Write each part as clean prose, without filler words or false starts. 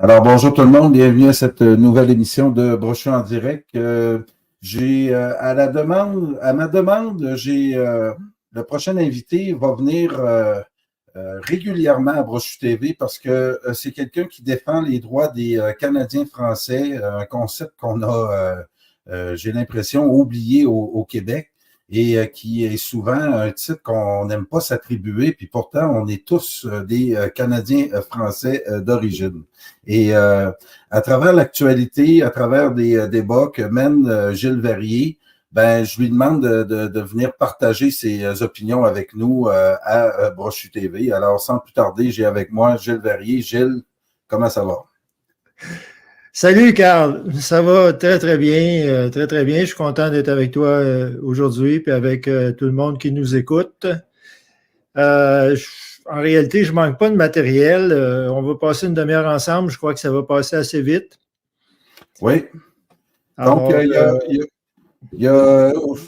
Alors, bonjour tout le monde, bienvenue à cette nouvelle émission de Brochu en direct. À ma demande, le prochain invité va venir régulièrement à Brochu TV parce que c'est quelqu'un qui défend les droits des Canadiens français, un concept qu'on a, j'ai l'impression, oublié au Québec et qui est souvent un titre qu'on n'aime pas s'attribuer, puis pourtant on est tous des Canadiens français d'origine. Et à travers l'actualité, à travers des débats que mène Gilles Verrier, ben, je lui demande de venir partager ses opinions avec nous à Brochu TV. Alors, sans plus tarder, j'ai avec moi Gilles Verrier. Gilles, comment ça va? Salut Carl, ça va très très bien, très très bien. Je suis content d'être avec toi aujourd'hui puis avec tout le monde qui nous écoute. En réalité, je manque pas de matériel. On va passer une demi-heure ensemble. Je crois que ça va passer assez vite. Oui. Donc, Alors,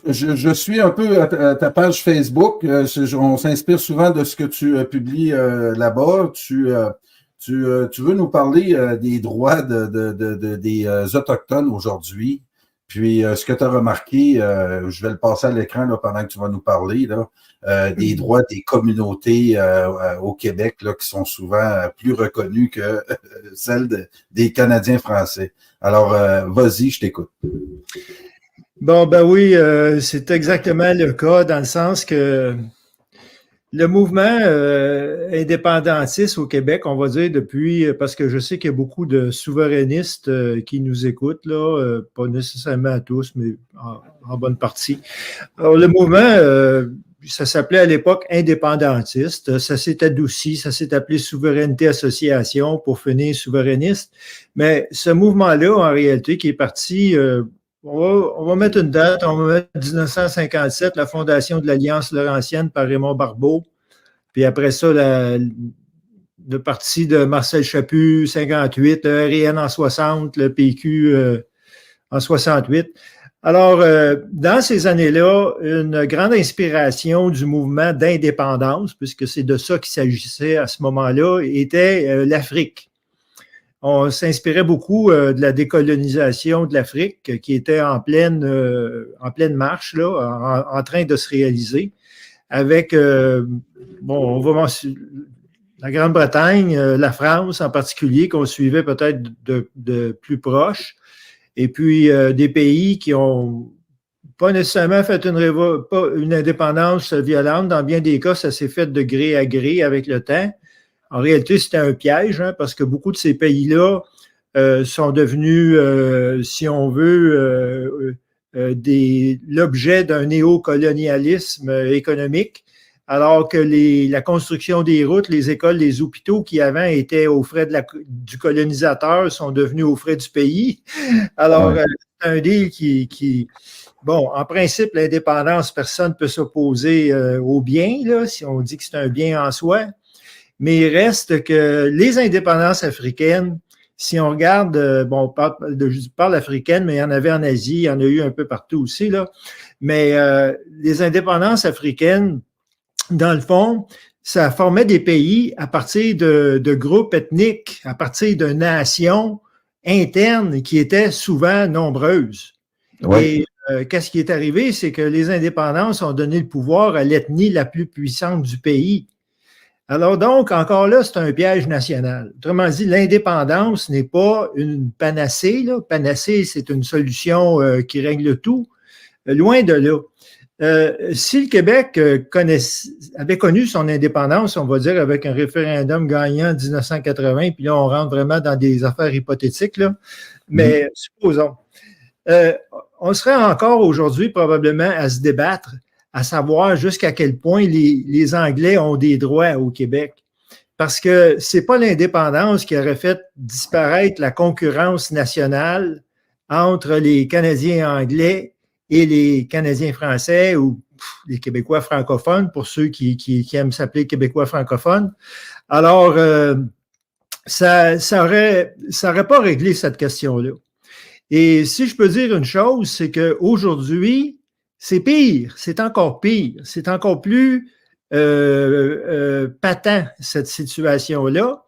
je suis un peu à ta page Facebook. On s'inspire souvent de ce que tu publies là-bas. Tu veux nous parler des droits des Autochtones aujourd'hui. Puis, ce que tu as remarqué, je vais le passer à l'écran là, pendant que tu vas nous parler, là, des droits des communautés au Québec là, qui sont souvent plus reconnus que celles des Canadiens français. Alors, vas-y, je t'écoute. bon, ben oui, c'est exactement le cas dans le sens que le mouvement indépendantiste au Québec, on va dire depuis, parce que je sais qu'il y a beaucoup de souverainistes qui nous écoutent, là, pas nécessairement tous, mais en bonne partie. Alors, le mouvement, ça s'appelait à l'époque indépendantiste, ça s'est adouci, ça s'est appelé Souveraineté Association pour finir souverainiste, mais ce mouvement-là, en réalité, qui est parti on va mettre une date, on va mettre 1957, la fondation de l'Alliance Laurentienne par Raymond Barbeau. Puis après ça, le parti de Marcel Chaput, 58, le RN en 60, le PQ en 68. Alors, dans ces années-là, une grande inspiration du mouvement d'indépendance, puisque c'est de ça qu'il s'agissait à ce moment-là, était l'Afrique. On s'inspirait beaucoup de la décolonisation de l'Afrique qui était en pleine marche, là, en train de se réaliser, avec, on va mentionner la Grande-Bretagne, la France en particulier, qu'on suivait peut-être de plus proche, et puis des pays qui ont pas nécessairement fait une indépendance violente. Dans bien des cas, ça s'est fait de gré à gré avec le temps. En réalité, c'était un piège, hein, parce que beaucoup de ces pays-là sont devenus, si on veut, l'objet d'un néocolonialisme économique, alors que la construction des routes, les écoles, les hôpitaux qui avant étaient aux frais du colonisateur sont devenus aux frais du pays. Alors, c'est un deal bon, en principe, l'indépendance, personne ne peut s'opposer au bien, là, si on dit que c'est un bien en soi. Mais il reste que les indépendances africaines, si on regarde, je parle africaine, mais il y en avait en Asie, il y en a eu un peu partout aussi, là. Mais les indépendances africaines, dans le fond, ça formait des pays à partir de groupes ethniques, à partir de nations internes qui étaient souvent nombreuses. Oui. Et qu'est-ce qui est arrivé? C'est que les indépendances ont donné le pouvoir à l'ethnie la plus puissante du pays. Alors donc, encore là, c'est un piège national. Autrement dit, l'indépendance n'est pas une panacée. Là. Panacée, c'est une solution qui règle tout. Loin de là. Si le Québec avait connu son indépendance, on va dire avec un référendum gagnant en 1980, puis là, on rentre vraiment dans des affaires hypothétiques, là. Mais supposons, on serait encore aujourd'hui probablement à se débattre à savoir jusqu'à quel point les Anglais ont des droits au Québec. Parce que ce n'est pas l'indépendance qui aurait fait disparaître la concurrence nationale entre les Canadiens anglais et les Canadiens français ou les Québécois francophones, pour ceux qui aiment s'appeler Québécois francophones. Alors, ça n'aurait pas réglé cette question-là. Et si je peux dire une chose, c'est qu'aujourd'hui, c'est pire, c'est encore pire, c'est encore plus patent, cette situation-là,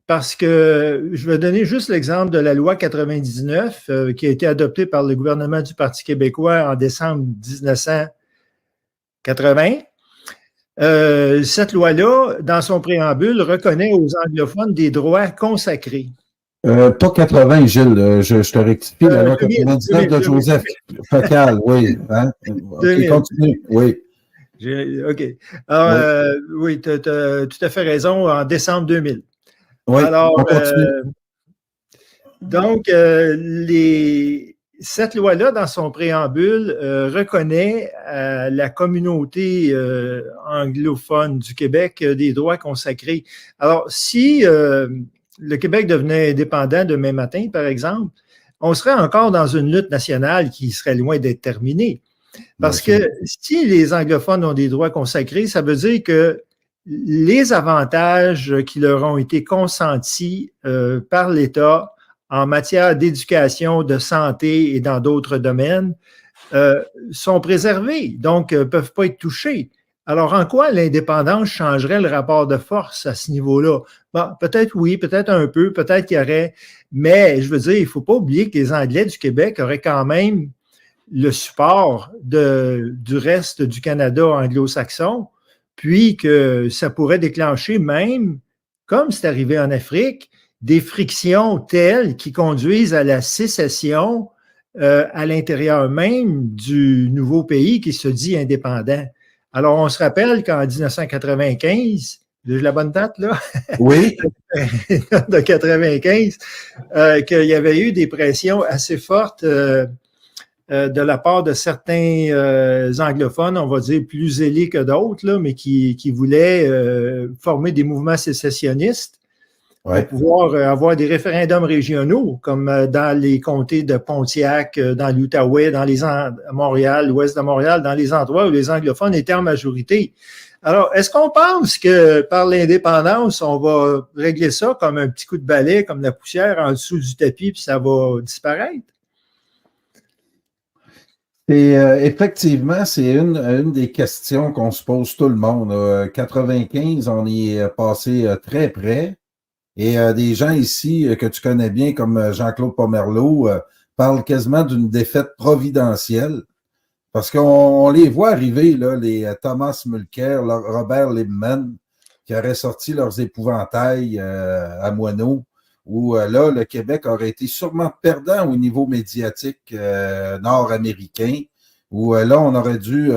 parce que je vais donner juste l'exemple de la loi 99 qui a été adoptée par le gouvernement du Parti québécois en décembre 1980. Cette loi-là, dans son préambule, reconnaît aux anglophones des droits consacrés. Pas 80, Gilles, je te rectifie, la loi 99 de Joseph Facal, oui. Hein? OK, continue, oui. OK. Alors, oui, tu as tout à fait raison, en décembre 2000. Oui, alors, on continue. Donc, cette loi-là, dans son préambule, reconnaît à la communauté anglophone du Québec des droits consacrés. Alors, si le Québec devenait indépendant demain matin, par exemple, on serait encore dans une lutte nationale qui serait loin d'être terminée. Parce que si les anglophones ont des droits consacrés, ça veut dire que les avantages qui leur ont été consentis par l'État en matière d'éducation, de santé et dans d'autres domaines sont préservés, donc ne peuvent pas être touchés. Alors, en quoi l'indépendance changerait le rapport de force à ce niveau-là? Bon, peut-être oui, peut-être un peu, peut-être qu'il y aurait, mais je veux dire, il ne faut pas oublier que les Anglais du Québec auraient quand même le support du reste du Canada anglo-saxon, puis que ça pourrait déclencher même, comme c'est arrivé en Afrique, des frictions telles qui conduisent à la sécession à l'intérieur même du nouveau pays qui se dit indépendant. Alors, on se rappelle qu'en 1995, j'ai la bonne date, là? Oui. De 95, qu'il y avait eu des pressions assez fortes de la part de certains anglophones, on va dire plus zélés que d'autres, là, mais qui voulaient former des mouvements sécessionnistes pour pouvoir avoir des référendums régionaux, comme dans les comtés de Pontiac, dans l'Outaouais, à Montréal, l'ouest de Montréal, dans les endroits où les anglophones étaient en majorité. Alors, est-ce qu'on pense que par l'indépendance, on va régler ça comme un petit coup de balai, comme la poussière en dessous du tapis, puis ça va disparaître? Et effectivement, c'est une des questions qu'on se pose tout le monde. 95, on y est passé très près. Et des gens ici que tu connais bien, comme Jean-Claude Pomerleau, parlent quasiment d'une défaite providentielle. Parce qu'on les voit arriver, là, les Thomas Mulcair, Robert Liebman, qui auraient sorti leurs épouvantails à Moineau, où là, le Québec aurait été sûrement perdant au niveau médiatique nord-américain, où là, on aurait dû...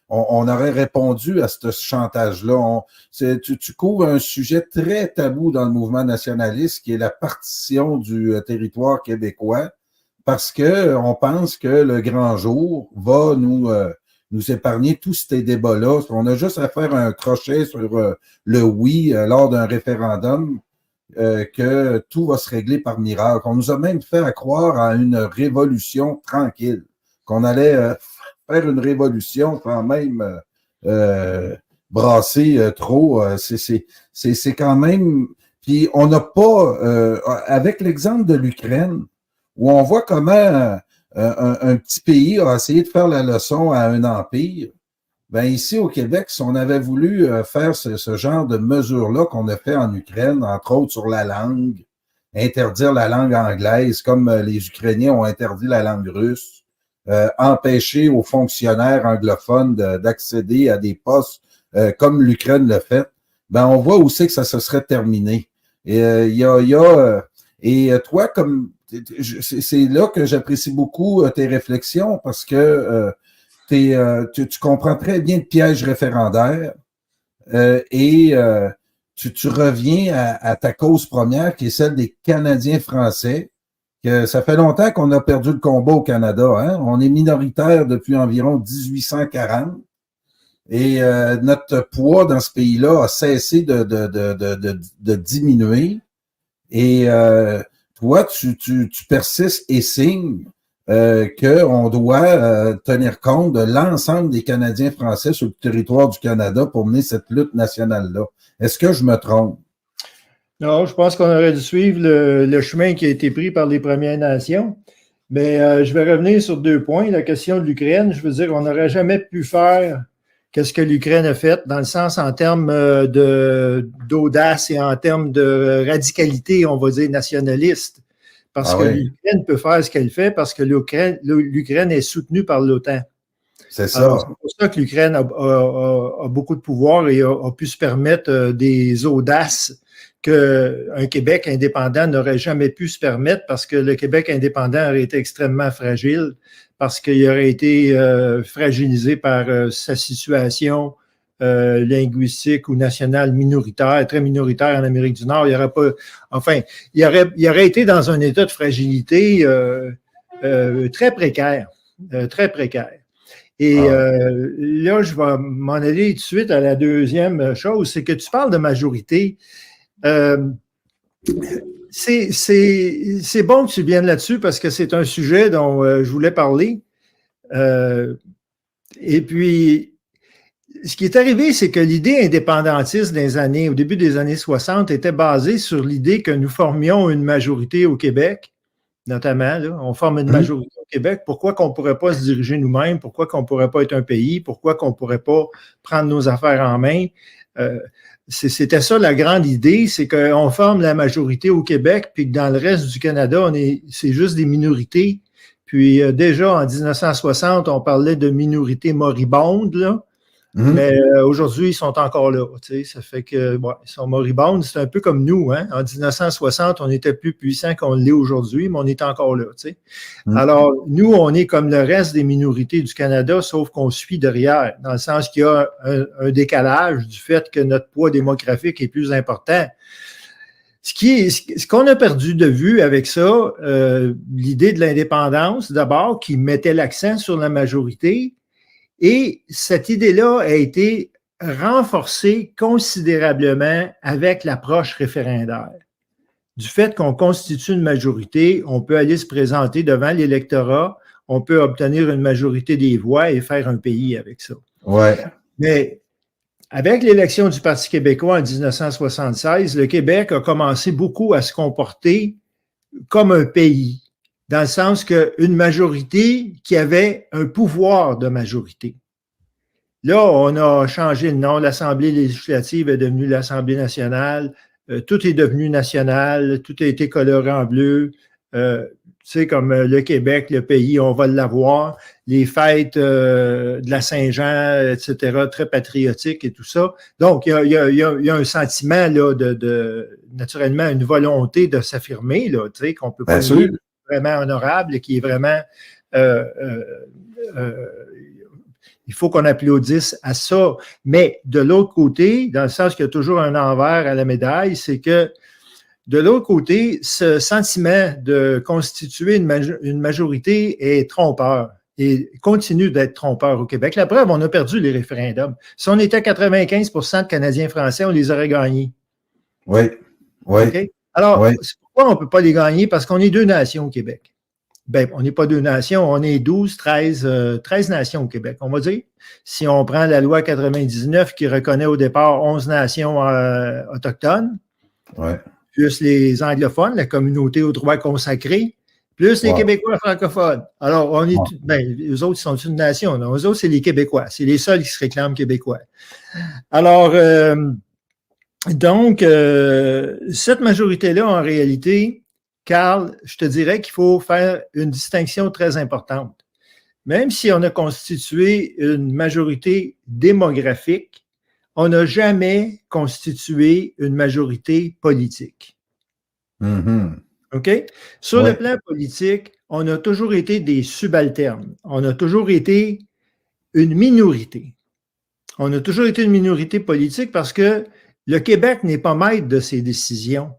on aurait répondu à ce chantage-là. Tu couvres un sujet très tabou dans le mouvement nationaliste, qui est la partition du territoire québécois, parce que on pense que le grand jour va nous épargner tous ces débats-là. On a juste à faire un crochet sur le oui lors d'un référendum, que tout va se régler par miracle. On nous a même fait croire à une révolution tranquille, qu'on allait faire une révolution sans même brasser trop. C'est quand même... Puis on n'a pas... avec l'exemple de l'Ukraine, où on voit comment un petit pays a essayé de faire la leçon à un empire, ben ici au Québec, si on avait voulu faire ce genre de mesures-là qu'on a fait en Ukraine, entre autres sur la langue, interdire la langue anglaise, comme les Ukrainiens ont interdit la langue russe, empêcher aux fonctionnaires anglophones d'accéder à des postes comme l'Ukraine le fait, ben on voit aussi que ça se serait terminé. Et et toi, comme c'est là que j'apprécie beaucoup tes réflexions, parce que tu comprends très bien le piège référendaire et tu reviens à ta cause première, qui est celle des Canadiens français. Que ça fait longtemps qu'on a perdu le combat au Canada. Hein? On est minoritaire depuis environ 1840 et notre poids dans ce pays-là a cessé de diminuer. Et toi, tu persistes et signes qu'on doit tenir compte de l'ensemble des Canadiens français sur le territoire du Canada pour mener cette lutte nationale-là. Est-ce que je me trompe? Non, je pense qu'on aurait dû suivre le chemin qui a été pris par les Premières Nations. Mais je vais revenir sur 2 points. La question de l'Ukraine, je veux dire, on n'aurait jamais pu faire qu'est-ce que l'Ukraine a fait, dans le sens en termes d'audace et en termes de radicalité, on va dire, nationaliste. Parce que l'Ukraine peut faire ce qu'elle fait parce que l'Ukraine est soutenue par l'OTAN. C'est ça. Alors, c'est pour ça que l'Ukraine a beaucoup de pouvoir et a pu se permettre des audaces qu'un Québec indépendant n'aurait jamais pu se permettre parce que le Québec indépendant aurait été extrêmement fragile, parce qu'il aurait été fragilisé par sa situation linguistique ou nationale minoritaire, très minoritaire en Amérique du Nord. Il aurait pas, enfin, il aurait été dans un état de fragilité très précaire, très précaire. Et là, je vais m'en aller tout de suite à la deuxième chose, c'est que tu parles de majorité. C'est bon que tu viennes là-dessus parce que c'est un sujet dont je voulais parler. Et puis, ce qui est arrivé, c'est que l'idée indépendantiste au début des années 60, était basée sur l'idée que nous formions une majorité au Québec, notamment. Là, on forme une majorité au Québec. Pourquoi qu'on ne pourrait pas se diriger nous-mêmes? Pourquoi qu'on ne pourrait pas être un pays? Pourquoi qu'on ne pourrait pas prendre nos affaires en main? C'était ça la grande idée, c'est qu'on forme la majorité au Québec, puis que dans le reste du Canada, c'est juste des minorités. Puis déjà, en 1960, on parlait de minorités moribondes, là. Mais aujourd'hui, ils sont encore là. Tu sais, ça fait que ils sont moribondes. C'est un peu comme nous. Hein? En 1960, on était plus puissant qu'on l'est aujourd'hui, mais on est encore là. Tu sais. Alors, nous, on est comme le reste des minorités du Canada, sauf qu'on suit derrière, dans le sens qu'il y a un décalage du fait que notre poids démographique est plus important. Ce qu'on a perdu de vue avec ça, l'idée de l'indépendance, d'abord, qui mettait l'accent sur la majorité. Et cette idée-là a été renforcée considérablement avec l'approche référendaire. Du fait qu'on constitue une majorité, on peut aller se présenter devant l'électorat, on peut obtenir une majorité des voix et faire un pays avec ça. Ouais. Mais avec l'élection du Parti québécois en 1976, le Québec a commencé beaucoup à se comporter comme un pays, dans le sens qu'une majorité qui avait un pouvoir de majorité. Là, on a changé le nom. L'Assemblée législative est devenue l'Assemblée nationale. Tout est devenu national. Tout a été coloré en bleu. Tu sais, comme le Québec, le pays, on va l'avoir. Les fêtes de la Saint-Jean, etc., très patriotiques et tout ça. Donc, il y a un sentiment là, naturellement, une volonté de s'affirmer, là, tu sais, qu'on peut pas dire vraiment honorable et qui est vraiment il faut qu'on applaudisse à ça. Mais de l'autre côté, dans le sens qu'il y a toujours un envers à la médaille, c'est que de l'autre côté, ce sentiment de constituer une majorité est trompeur et continue d'être trompeur au Québec. La preuve, on a perdu les référendums. Si on était 95 de Canadiens français, on les aurait gagnés. Oui, oui. Okay? Alors, c'est pourquoi on ne peut pas les gagner? Parce qu'on est deux nations au Québec. Ben, on n'est pas deux nations, on est 13 nations au Québec, on va dire. Si on prend la loi 99 qui reconnaît au départ 11 nations autochtones, plus les anglophones, la communauté aux droits consacrés, plus les Québécois francophones. Alors, on est, eux autres, ils sont une nation. Non? Eux autres, c'est les Québécois. C'est les seuls qui se réclament québécois. Alors, donc, cette majorité-là, en réalité, Carl, je te dirais qu'il faut faire une distinction très importante. Même si on a constitué une majorité démographique, on n'a jamais constitué une majorité politique. OK? Sur le plan politique, on a toujours été des subalternes. On a toujours été une minorité. On a toujours été une minorité politique parce que le Québec n'est pas maître de ses décisions.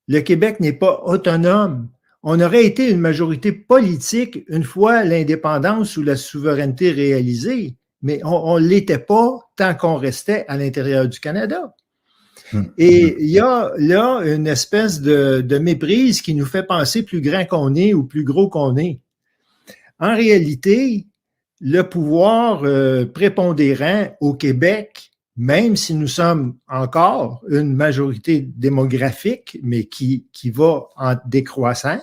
Le Québec n'est pas autonome. On aurait été une majorité politique une fois l'indépendance ou la souveraineté réalisée, mais on ne l'était pas tant qu'on restait à l'intérieur du Canada. Et il y a là une espèce de méprise qui nous fait penser plus grand qu'on est ou plus gros qu'on est. En réalité, le pouvoir prépondérant au Québec, même si nous sommes encore une majorité démographique, mais qui va en décroissant,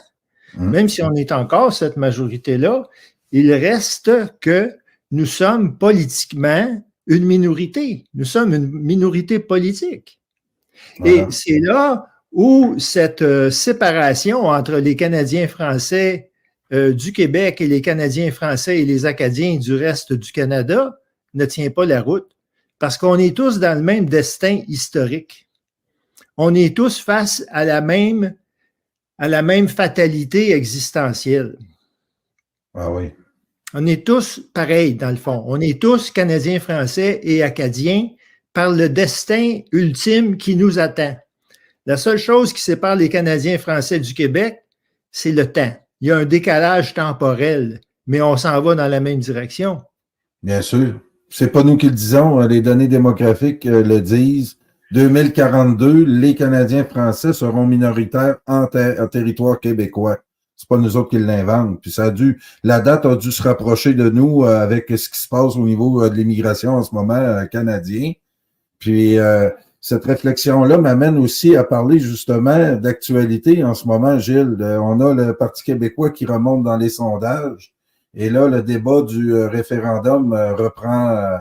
même si on est encore cette majorité-là, il reste que nous sommes politiquement une minorité. Nous sommes une minorité politique. Voilà. Et c'est là où cette séparation entre les Canadiens français du Québec et les Canadiens français et les Acadiens du reste du Canada ne tient pas la route. Parce qu'on est tous dans le même destin historique. On est tous face à la même fatalité existentielle. Ah oui. On est tous pareils, dans le fond. On est tous Canadiens français et Acadiens par le destin ultime qui nous attend. La seule chose qui sépare les Canadiens français du Québec, c'est le temps. Il y a un décalage temporel, mais on s'en va dans la même direction. Bien sûr. C'est pas nous qui le disons, les données démographiques le disent. 2042, les Canadiens français seront minoritaires en territoire québécois. C'est pas nous autres qui l'inventent. Puis la date a dû se rapprocher de nous avec ce qui se passe au niveau de l'immigration en ce moment canadien. Puis cette réflexion-là m'amène aussi à parler justement d'actualité en ce moment, Gilles. On a le Parti québécois qui remonte dans les sondages. Et là, le débat du référendum reprend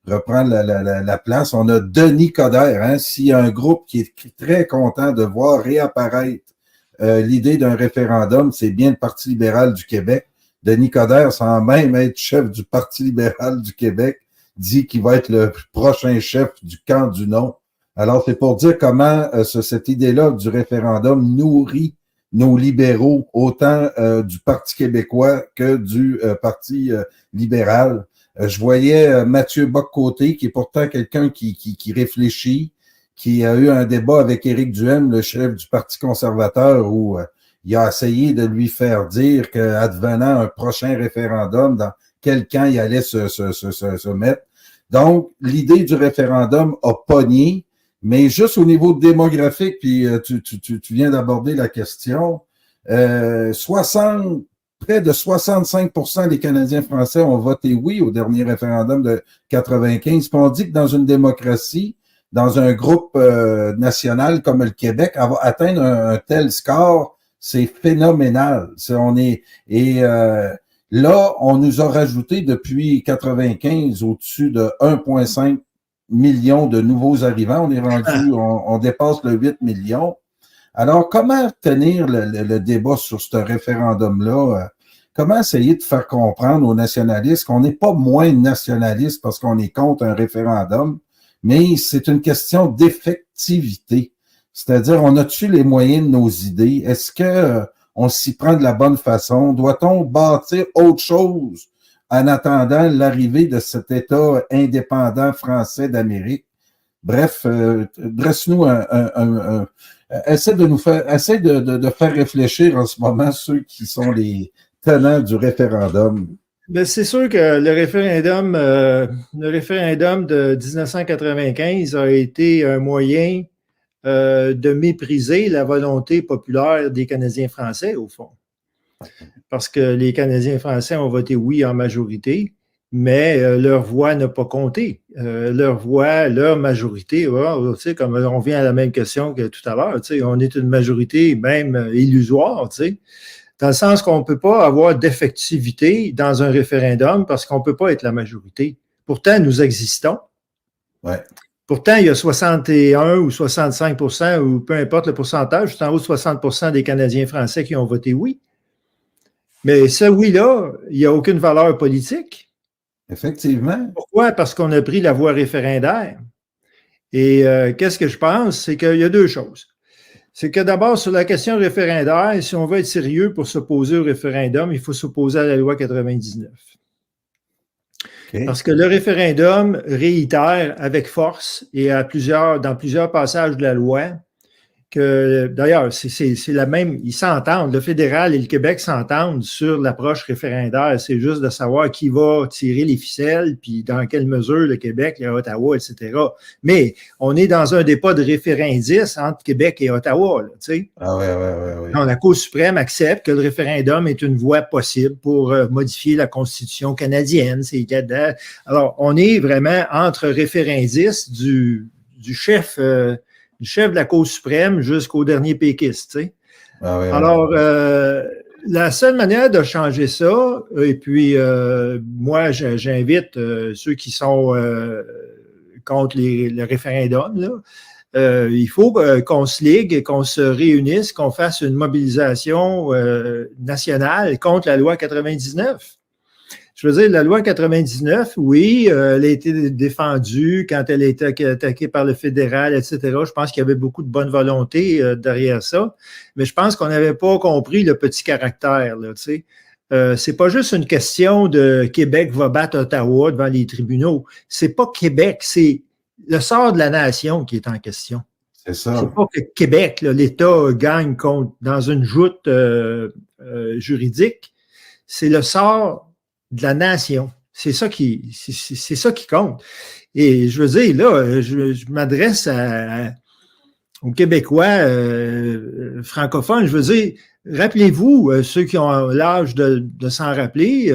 la place. On a Denis Coderre, hein, s'il y a un groupe qui est très content de voir réapparaître l'idée d'un référendum, c'est bien le Parti libéral du Québec. Denis Coderre, sans même être chef du Parti libéral du Québec, dit qu'il va être le prochain chef du camp du non. Alors, c'est pour dire comment cette idée-là du référendum nourrit nos libéraux, autant du Parti québécois que du Parti libéral. Je voyais Mathieu Bock-Côté, qui est pourtant quelqu'un qui réfléchit, qui a eu un débat avec Éric Duhaime, le chef du Parti conservateur, où il a essayé de lui faire dire qu'advenant un prochain référendum, dans quel camp il allait se mettre. Donc, l'idée du référendum a pogné, mais juste au niveau démographique, puis tu viens d'aborder la question, près de 65% des Canadiens français ont voté oui au dernier référendum de 95. Puis on dit que dans une démocratie, dans un groupe national comme le Québec, atteindre un tel score, c'est phénoménal. Là, on nous a rajouté depuis 95 au-dessus de 1,5 million de nouveaux arrivants. On est rendu, on dépasse le 8 millions. Alors, comment tenir le débat sur ce référendum-là? Comment essayer de faire comprendre aux nationalistes qu'on n'est pas moins nationaliste parce qu'on est contre un référendum, mais c'est une question d'effectivité. C'est-à-dire, on a-tu les moyens de nos idées? Est-ce que on s'y prend de la bonne façon? Doit-on bâtir autre chose en attendant l'arrivée de cet État indépendant français d'Amérique? Bref, dresse-nous essaie de faire réfléchir en ce moment ceux qui sont les tenants du référendum. Ben, c'est sûr que le référendum de 1995 a été un moyen de mépriser la volonté populaire des Canadiens français, au fond. Parce que les Canadiens français ont voté oui en majorité, mais leur voix n'a pas compté. Leur voix, leur majorité, tu sais, comme on vient à la même question que tout à l'heure, tu sais, on est une majorité même illusoire, tu sais, dans le sens qu'on ne peut pas avoir d'effectivité dans un référendum parce qu'on ne peut pas être la majorité. Pourtant, nous existons. Ouais. Pourtant, il y a 61 ou 65 ou peu importe le pourcentage, c'est en haut de 60 des Canadiens français qui ont voté oui. Mais ce oui-là, il n'y a aucune valeur politique. Effectivement. Pourquoi? Parce qu'on a pris la voie référendaire. Et qu'est-ce que je pense? C'est qu'il y a deux choses. C'est que d'abord, sur la question référendaire, si on veut être sérieux pour s'opposer au référendum, il faut s'opposer à la loi 99. Okay. Parce que le référendum réitère avec force et dans plusieurs passages de la loi que, d'ailleurs, c'est la même, ils s'entendent, le fédéral et le Québec s'entendent sur l'approche référendaire. C'est juste de savoir qui va tirer les ficelles, puis dans quelle mesure le Québec, Ottawa, etc. Mais on est dans un débat de référendis entre Québec et Ottawa, là, tu sais. Ah ouais. Non, la Cour suprême accepte que le référendum est une voie possible pour modifier la Constitution canadienne. Alors, on est vraiment entre référendis du chef de la Cour suprême jusqu'au dernier péquiste. Tu sais. Ah oui, alors, la seule manière de changer ça, et puis moi, j'invite ceux qui sont contre le référendum, là, il faut qu'on se ligue, qu'on se réunisse, qu'on fasse une mobilisation nationale contre la loi 99. Je veux dire, la loi 99, oui, elle a été défendue quand elle a été attaquée par le fédéral, etc. Je pense qu'il y avait beaucoup de bonne volonté derrière ça, mais je pense qu'on n'avait pas compris le petit caractère, là, tu sais. C'est pas juste une question de Québec va battre Ottawa devant les tribunaux. C'est pas Québec, c'est le sort de la nation qui est en question. C'est ça. C'est pas que Québec, là, l'État gagne dans une joute juridique. C'est le sort de la nation. C'est ça qui compte. Et je veux dire, là, je m'adresse aux Québécois francophones. Je veux dire, rappelez-vous, ceux qui ont l'âge de s'en rappeler,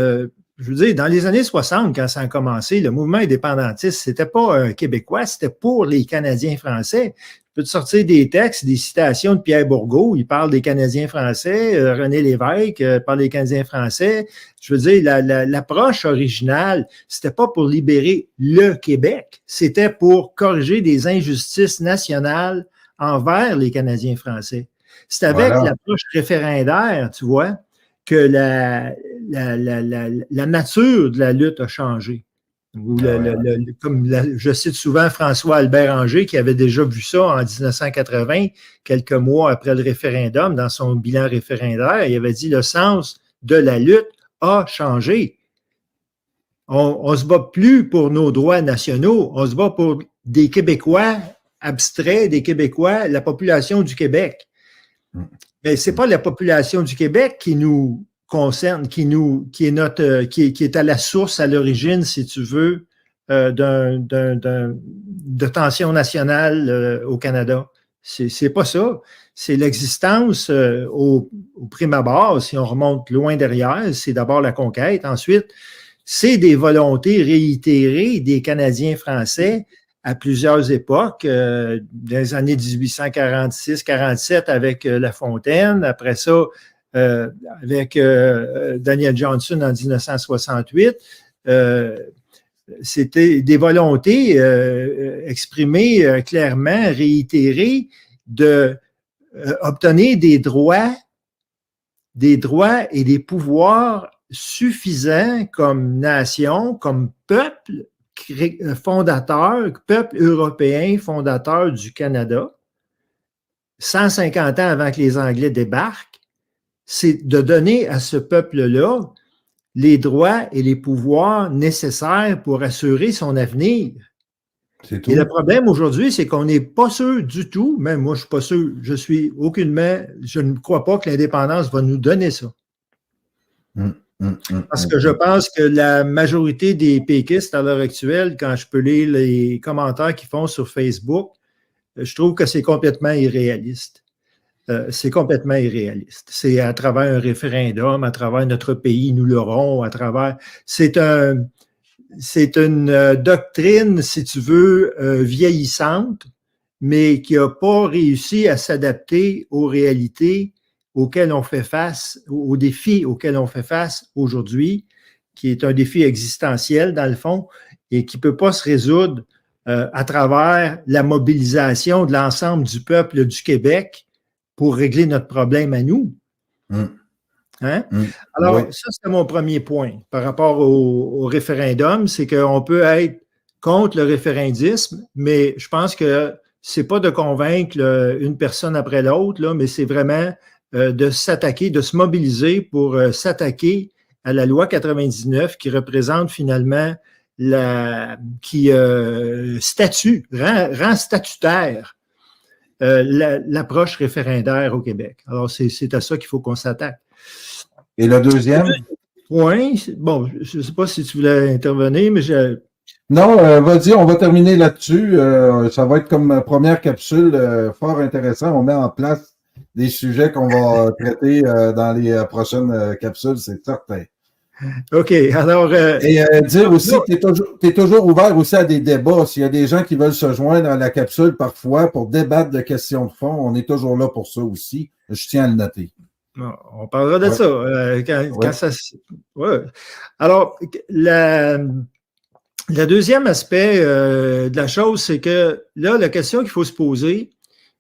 je veux dire, dans les années 60, quand ça a commencé, le mouvement indépendantiste, c'était pas québécois, c'était pour les Canadiens français. Je peux te sortir des textes, des citations de Pierre Bourgault, il parle des Canadiens français, René Lévesque parle des Canadiens français. Je veux dire, l'approche originale, c'était pas pour libérer le Québec, c'était pour corriger des injustices nationales envers les Canadiens français. C'est avec l'approche référendaire, tu vois, que la nature de la lutte a changé. Je cite souvent François Albert Anger qui avait déjà vu ça en 1980, quelques mois après le référendum, dans son bilan référendaire. Il avait dit le sens de la lutte a changé. On ne se bat plus pour nos droits nationaux, on se bat pour des Québécois abstraits, des Québécois, la population du Québec. Mais ce n'est pas la population du Québec qui nous concerne, qui est à la source, à l'origine, si tu veux, de tension nationale au Canada. C'est pas ça. C'est l'existence au prime abord, si on remonte loin derrière, c'est d'abord la conquête. Ensuite, c'est des volontés réitérées des Canadiens français à plusieurs époques, dans les années 1846-47 avec La Fontaine, après ça, avec Daniel Johnson en 1968. C'était des volontés exprimées clairement, réitérées, de obtenir des droits et des pouvoirs suffisants comme nation, comme peuple fondateur, peuple européen fondateur du Canada, 150 ans avant que les Anglais débarquent, c'est de donner à ce peuple-là les droits et les pouvoirs nécessaires pour assurer son avenir. C'est tout. Et le problème aujourd'hui, c'est qu'on n'est pas sûr du tout, même moi je ne suis pas sûr, je ne crois pas que l'indépendance va nous donner ça. Parce que je pense que la majorité des péquistes à l'heure actuelle, quand je peux lire les commentaires qu'ils font sur Facebook, je trouve que c'est complètement irréaliste. C'est complètement irréaliste. C'est à travers un référendum, à travers notre pays, nous l'aurons, à travers... C'est une doctrine, si tu veux, vieillissante, mais qui n'a pas réussi à s'adapter aux réalités auxquels on fait face, aux défis auxquels on fait face aujourd'hui, qui est un défi existentiel dans le fond, et qui ne peut pas se résoudre à travers la mobilisation de l'ensemble du peuple du Québec pour régler notre problème à nous. Hein? Alors, oui. Ça, c'est mon premier point par rapport au référendum, c'est qu'on peut être contre le référendisme, mais je pense que c'est pas de convaincre une personne après l'autre, là, mais c'est vraiment de s'attaquer, de se mobiliser pour s'attaquer à la loi 99 qui représente finalement rend statutaire l'approche référendaire au Québec. Alors, c'est à ça qu'il faut qu'on s'attaque. Et le deuxième point, bon, je ne sais pas si tu voulais intervenir, mais Non, vas-y, on va terminer là-dessus. Ça va être comme première capsule fort intéressant. On met en place des sujets qu'on va traiter dans les prochaines capsules, c'est certain. OK, alors... Et dire aussi que tu es toujours ouvert aussi à des débats. S'il y a des gens qui veulent se joindre à la capsule parfois pour débattre de questions de fond, on est toujours là pour ça aussi. Je tiens à le noter. On parlera de ça. Quand ça ouais. Alors, le deuxième aspect de la chose, c'est que là, la question qu'il faut se poser,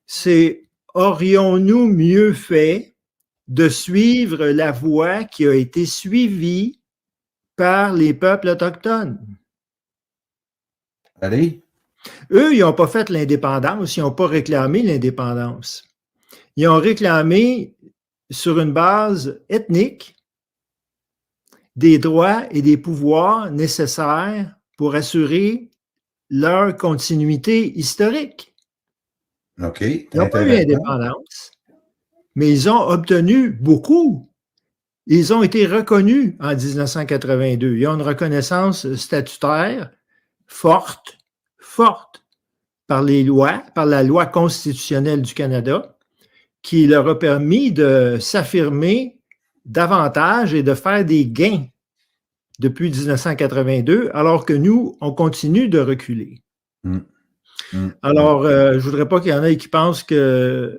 c'est aurions-nous mieux fait de suivre la voie qui a été suivie par les peuples autochtones? Allez. Eux, ils n'ont pas fait l'indépendance, ils n'ont pas réclamé l'indépendance. Ils ont réclamé, sur une base ethnique, des droits et des pouvoirs nécessaires pour assurer leur continuité historique. OK. Ils n'ont pas eu l'indépendance, mais ils ont obtenu beaucoup. Ils ont été reconnus en 1982. Ils ont une reconnaissance statutaire forte par les lois, par la loi constitutionnelle du Canada, qui leur a permis de s'affirmer davantage et de faire des gains depuis 1982, alors que nous, on continue de reculer. Alors, je ne voudrais pas qu'il y en ait qui pensent que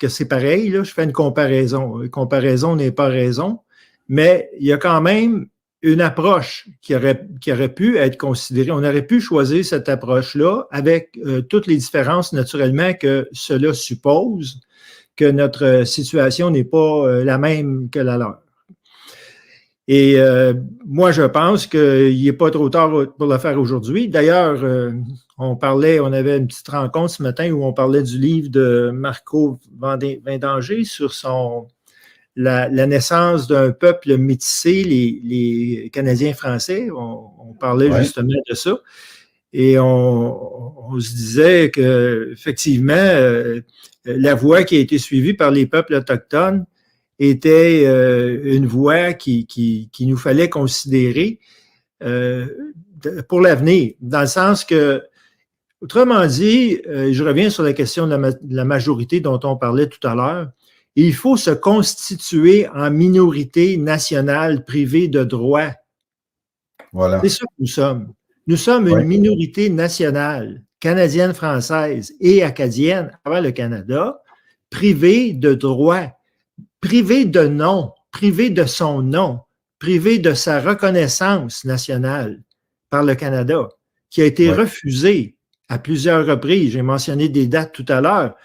c'est pareil. Là. Je fais une comparaison. Une comparaison n'est pas raison, mais il y a quand même une approche qui aurait pu être considérée. On aurait pu choisir cette approche-là avec toutes les différences, naturellement, que cela suppose, que notre situation n'est pas la même que la leur. Et moi, je pense qu'il n'est pas trop tard pour le faire aujourd'hui. D'ailleurs, on avait une petite rencontre ce matin où on parlait du livre de Marco Vendanger sur la naissance d'un peuple métissé, les Canadiens français. On parlait justement de ça. Et on se disait qu'effectivement, la voie qui a été suivie par les peuples autochtones était une voie qui nous fallait considérer pour l'avenir, dans le sens que, autrement dit, je reviens sur la question de la majorité dont on parlait tout à l'heure, il faut se constituer en minorité nationale privée de droits. Voilà. C'est ça que nous sommes. Nous sommes une minorité nationale, canadienne, française et acadienne, à travers le Canada, privée de droits, privée de nom, privée de son nom, privée de sa reconnaissance nationale par le Canada, qui a été refusée à plusieurs reprises. J'ai mentionné des dates tout à l'heure.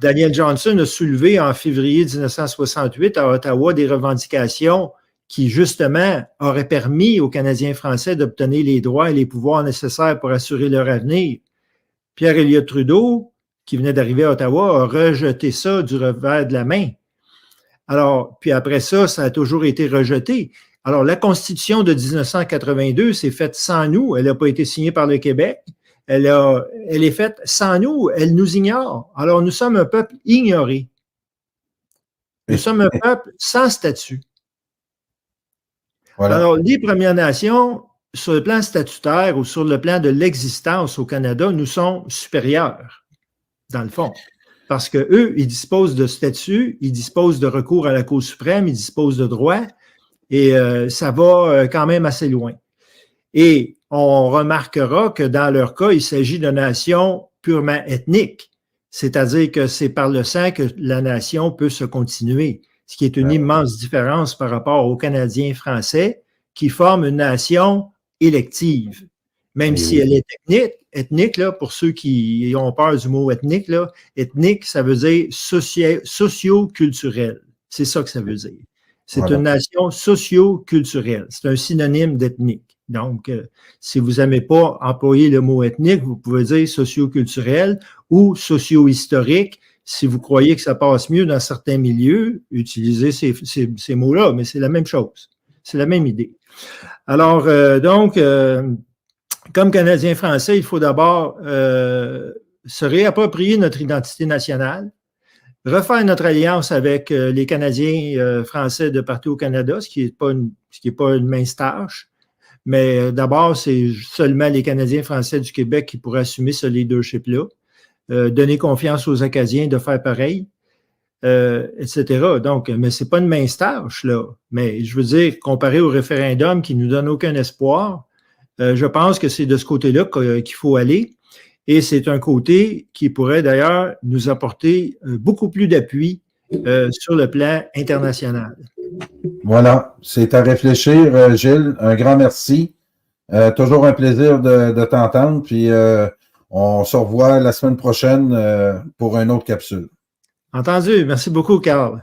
Daniel Johnson a soulevé en février 1968 à Ottawa des revendications qui, justement, auraient permis aux Canadiens français d'obtenir les droits et les pouvoirs nécessaires pour assurer leur avenir. Pierre Elliott Trudeau, qui venait d'arriver à Ottawa, a rejeté ça du revers de la main. Alors, puis après ça, ça a toujours été rejeté. Alors, la Constitution de 1982 s'est faite sans nous. Elle n'a pas été signée par le Québec. Elle est faite sans nous. Elle nous ignore. Alors, nous sommes un peuple ignoré. Nous sommes un peuple sans statut. Voilà. Alors, les Premières Nations, sur le plan statutaire ou sur le plan de l'existence au Canada, nous sont supérieurs, dans le fond. Parce qu'eux, ils disposent de statut, ils disposent de recours à la Cour suprême, ils disposent de droits, et ça va quand même assez loin. Et on remarquera que dans leur cas, il s'agit de nations purement ethniques, c'est-à-dire que c'est par le sang que la nation peut se continuer, ce qui est une immense différence par rapport aux Canadiens français qui forment une nation élective. Même si elle est ethnique là, pour ceux qui ont peur du mot ethnique, là, ethnique, ça veut dire socio-culturel. C'est ça que ça veut dire. C'est une nation socio-culturelle. C'est un synonyme d'ethnique. Donc, si vous n'aimez pas employer le mot ethnique, vous pouvez dire socio-culturel ou socio-historique. Si vous croyez que ça passe mieux dans certains milieux, utilisez ces mots-là, mais c'est la même chose. C'est la même idée. Alors, comme Canadiens français, il faut d'abord se réapproprier notre identité nationale, refaire notre alliance avec les Canadiens français de partout au Canada, ce qui n'est pas une mince tâche. Mais d'abord, c'est seulement les Canadiens français du Québec qui pourraient assumer ce leadership-là, donner confiance aux Acadiens de faire pareil, etc. Donc, mais c'est pas une mince tâche, là. Mais je veux dire, comparé au référendum qui nous donne aucun espoir, je pense que c'est de ce côté-là qu'il faut aller. Et c'est un côté qui pourrait d'ailleurs nous apporter beaucoup plus d'appui sur le plan international. Voilà, c'est à réfléchir, Gilles. Un grand merci. Toujours un plaisir de t'entendre. Puis on se revoit la semaine prochaine pour une autre capsule. Entendu. Merci beaucoup, Carl.